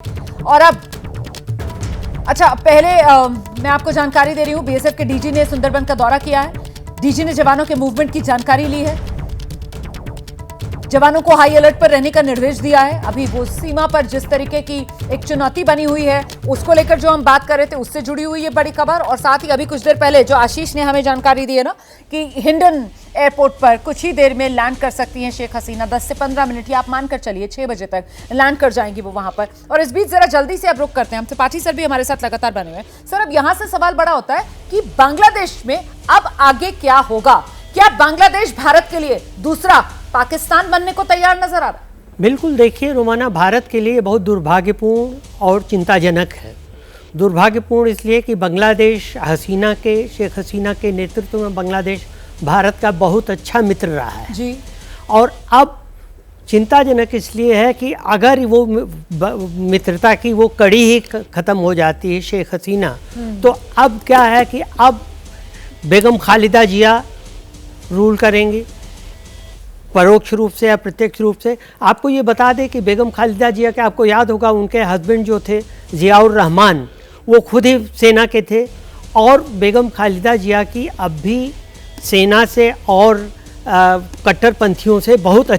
और अब अच्छा पहले मैं आपको जानकारी दे रही हूं, बीएसएफ के डीजी ने सुंदरबन का दौरा किया है। डीजी ने जवानों के मूवमेंट की जानकारी ली है, जवानों को हाई अलर्ट पर रहने का निर्देश दिया है। अभी वो सीमा पर जिस तरीके की एक चुनौती बनी हुई है उसको लेकर जो हम बात कर रहे थे उससे जुड़ी हुई है बड़ी खबर। और साथ ही अभी कुछ देर पहले जो आशीष ने हमें जानकारी दी है ना कि हिंडन एयरपोर्ट पर कुछ ही देर में लैंड कर सकती हैं शेख हसीना। 10 से 15 मिनट या आप मानकर चलिए 6 बजे तक लैंड कर जाएंगी वो वहां पर। और इस बीच जरा जल्दी से अब रुक करते हैं, हम त्रिपाठी सर भी हमारे साथ लगातार बने हुए हैं। सर अब यहां से सवाल बड़ा होता है कि बांग्लादेश में अब आगे क्या होगा? क्या बांग्लादेश भारत के लिए दूसरा पाकिस्तान बनने को तैयार नजर आ रहा है? बिल्कुल, देखिए रोमाना, भारत के लिए बहुत दुर्भाग्यपूर्ण और चिंताजनक है। दुर्भाग्यपूर्ण इसलिए कि बांग्लादेश शेख हसीना के नेतृत्व में बांग्लादेश भारत का बहुत अच्छा मित्र रहा है जी। और अब चिंताजनक इसलिए है कि अगर वो मित्रता की वो कड़ी ही ख़त्म हो जाती है शेख हसीना, तो अब क्या है कि अब बेगम खालिदा जिया रूल करेंगी, परोक्ष रूप से या प्रत्यक्ष रूप से। आपको ये बता दें कि बेगम खालिदा जिया के, आपको याद होगा, उनके हस्बैंड जो थे जियाउर रहमान, वो खुद ही सेना के थे और बेगम खालिदा जिया की अब भी सेना से और कट्टरपंथियों से बहुत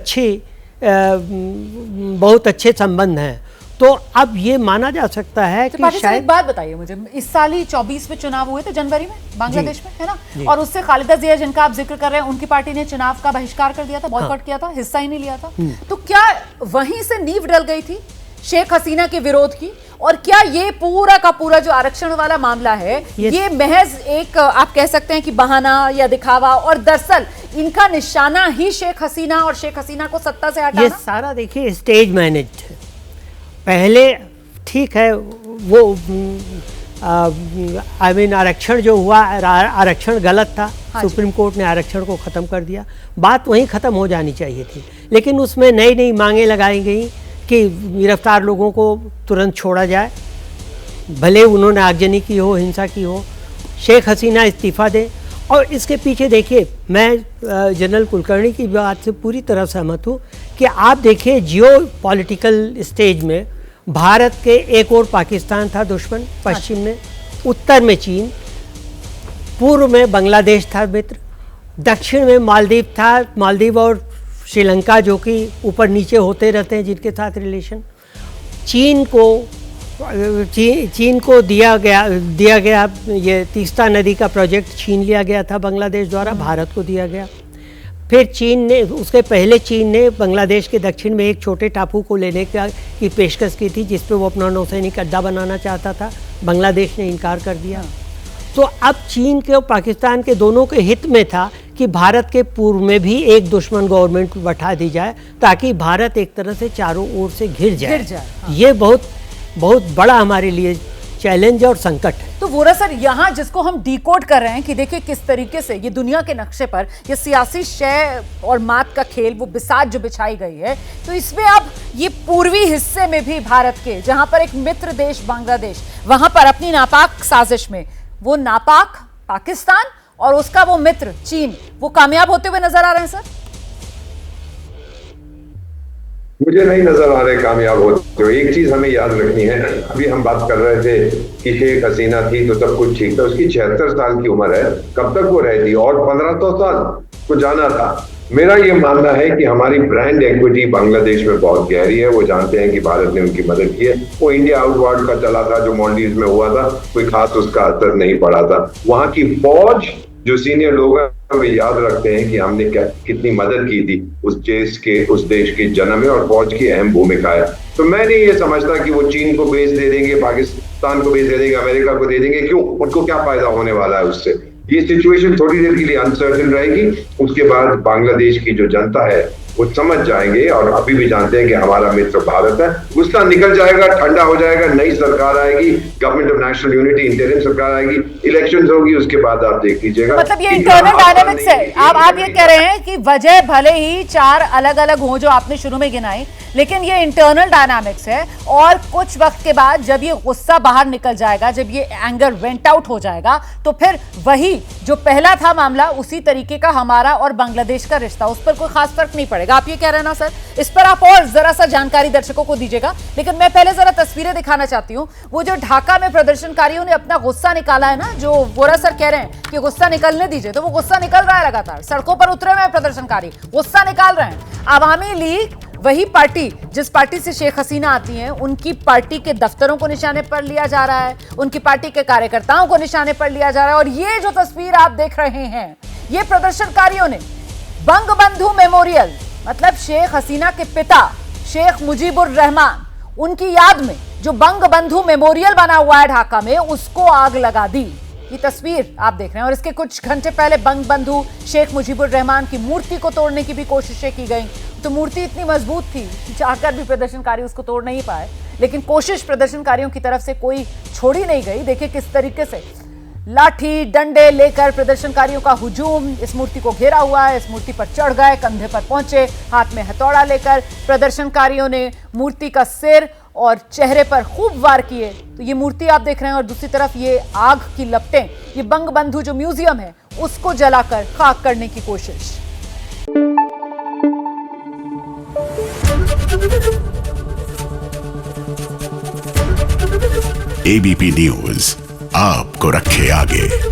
अच्छे संबंध हैं। तो अब ये माना जा सकता है कि शायद एक बात बताइए मुझे, इस साल ही 24 में चुनाव हुए थे जनवरी में बांग्लादेश में, है ना? और उससे खालिदा जिया जिनका आप जिक्र कर रहे हैं उनकी पार्टी ने चुनाव का बहिष्कार कर दिया था, बॉयकॉट किया था, हिस्सा ही नहीं लिया था। तो क्या वहीं से नींव डल गई थी शेख हसीना के विरोध की? और क्या ये पूरा का पूरा जो आरक्षण वाला मामला है ये महज एक आप कह सकते हैं कि बहाना या दिखावा, और दरअसल इनका निशाना ही शेख हसीना और शेख हसीना को सत्ता से हटाना? ये सारा देखिए स्टेज मैनेज्ड है। पहले ठीक है वो आरक्षण जो हुआ, आरक्षण गलत था। सुप्रीम कोर्ट ने आरक्षण को ख़त्म कर दिया, बात वहीं ख़त्म हो जानी चाहिए थी। लेकिन उसमें नई नई मांगें लगाई गई कि गिरफ्तार लोगों को तुरंत छोड़ा जाए, भले उन्होंने आगजनी की हो, हिंसा की हो, शेख हसीना इस्तीफ़ा दें। और इसके पीछे देखिए, मैं जनरल कुलकर्णी की बात से पूरी तरह सहमत हूँ कि आप देखिए जियो पॉलिटिकल स्टेज में भारत के एक और पाकिस्तान था दुश्मन, पश्चिम में, उत्तर में चीन, पूर्व में बांग्लादेश था मित्र, दक्षिण में मालदीव था, मालदीव और श्रीलंका जो कि ऊपर नीचे होते रहते हैं जिनके साथ रिलेशन। चीन को दिया गया ये तीस्ता नदी का प्रोजेक्ट छीन लिया गया था बांग्लादेश द्वारा, भारत को दिया गया। फिर उसके पहले चीन ने बांग्लादेश के दक्षिण में एक छोटे टापू को लेने की पेशकश की थी जिस पे वो अपना नौसैनिक अड्डा बनाना चाहता था, बांग्लादेश ने इनकार कर दिया। तो अब चीन के और पाकिस्तान के दोनों के हित में था कि भारत के पूर्व में भी एक दुश्मन गवर्नमेंट बैठा दी जाए ताकि भारत एक तरह से चारों ओर से घिर जाए। हाँ। ये बहुत बड़ा हमारे लिए चैलेंज और संकट है। तो वोरा सर, यहाँ जिसको हम डिकोड कर रहे हैं कि देखिए किस तरीके से ये दुनिया के नक्शे पर ये सियासी शय और मात का खेल, वो बिसात जो बिछाई गई है, तो इसमें अब ये पूर्वी हिस्से में भी भारत के, जहां पर एक मित्र देश बांग्लादेश, वहां पर अपनी नापाक साजिश में वो नापाक पाकिस्तान और उसका वो मित्र चीन, वो कामयाब होते हुए नजर आ रहे हैं सर? मुझे नहीं नजर आ रहे कामयाब होते हुए। एक चीज हमें याद रखनी है, अभी हम बात कर रहे थे कि शेख हसीना थी तो सब कुछ ठीक था, उसकी 76 साल की उम्र है, कब तक वो रहती? और 1500 साल को जाना था। मेरा ये मानना है कि हमारी ब्रांड एक्विटी बांग्लादेश में बहुत गहरी है। वो जानते हैं कि भारत ने उनकी मदद की है। वो इंडिया आउटवर्ड का चला था जो मालदीव्स में हुआ था, कोई खास उसका असर नहीं पड़ा था। वहां की फौज, जो सीनियर लोग हैं, वे याद रखते हैं कि हमने कितनी मदद की थी उस देश के जन्म में, और फौज की अहम भूमिका है। तो मैं नहीं ये समझता कि वो चीन को बेच दे देंगे, पाकिस्तान को बेच दे देंगे, अमेरिका को दे देंगे। क्यों? उनको क्या फायदा होने वाला है उससे? ये सिचुएशन थोड़ी देर के लिए अनसर्टेन रहेगी, उसके बाद बांग्लादेश की जो जनता है वो समझ जाएंगे, और अभी भी जानते हैं कि हमारा मित्र भारत है। गुस्सा निकल जाएगा, ठंडा हो जाएगा, नई सरकार आएगी, government of national unity, interim सरकार आएगी, इलेक्शंस होगी, उसके बाद आप देख लीजिएगा। मतलब ये इंटरनल डायनामिक्स है। आप ये कह रहे हैं कि वजह भले ही 4 अलग अलग हो जो आपने शुरू में गिनाई, लेकिन ये इंटरनल डायनामिक्स है, और कुछ वक्त के बाद जब ये गुस्सा बाहर निकल जाएगा, जब ये एंगर वेंट आउट हो जाएगा, तो फिर वही जो पहला था मामला, उसी तरीके का हमारा और बांग्लादेश का रिश्ता, उस पर कोई खास फर्क नहीं पड़ेगा। जाएगा, आप ये कह रहे हैं ना सर? इस पर आप और जरा सा जानकारी दर्शकों को दीजिएगा, लेकिन मैं पहले जरा तस्वीरें दिखाना चाहती हूँ। वो जो ढाका में प्रदर्शनकारियों ने अपना गुस्सा निकाला है ना, जो वोरा सर कह रहे हैं कि गुस्सा निकलने दीजिए, तो वो गुस्सा निकल रहा है लगातार। सड़कों पर उतरे हुए प्रदर्शनकारी गुस्सा निकाल रहे हैं। अवामी लीग, वही पार्टी जिस पार्टी से शेख हसीना आती हैं, उनकी पार्टी के दफ्तरों को निशाने पर लिया जा रहा है, उनकी पार्टी के कार्यकर्ताओं को निशाने पर लिया जा रहा है। और ये जो तस्वीर आप देख रहे हैं, ये प्रदर्शनकारियों ने बंगबंधु मेमोरियल, मतलब शेख हसीना के पिता शेख मुजीबुर रहमान, उनकी याद में जो बंगबंधु मेमोरियल बना हुआ है ढाका में, उसको आग लगा दी। ये तस्वीर आप देख रहे हैं। और इसके कुछ घंटे पहले बंगबंधु शेख मुजीबुर रहमान की मूर्ति को तोड़ने की भी कोशिशें की गई। तो मूर्ति इतनी मजबूत थी, चाहकर भी प्रदर्शनकारी उसको तोड़ नहीं पाए, लेकिन कोशिश प्रदर्शनकारियों की तरफ से कोई छोड़ी नहीं गई। देखिए किस तरीके से लाठी डंडे लेकर प्रदर्शनकारियों का हुजूम, इस मूर्ति को घेरा हुआ है, इस मूर्ति पर चढ़ गए, कंधे पर पहुंचे, हाथ में हथौड़ा लेकर प्रदर्शनकारियों ने मूर्ति का सिर और चेहरे पर खूब वार किए। तो ये मूर्ति आप देख रहे हैं, और दूसरी तरफ ये आग की लपटें, ये बंगबंधु जो म्यूजियम है उसको जलाकर खाक करने की कोशिश। एबीपी न्यूज आपको रखे आगे।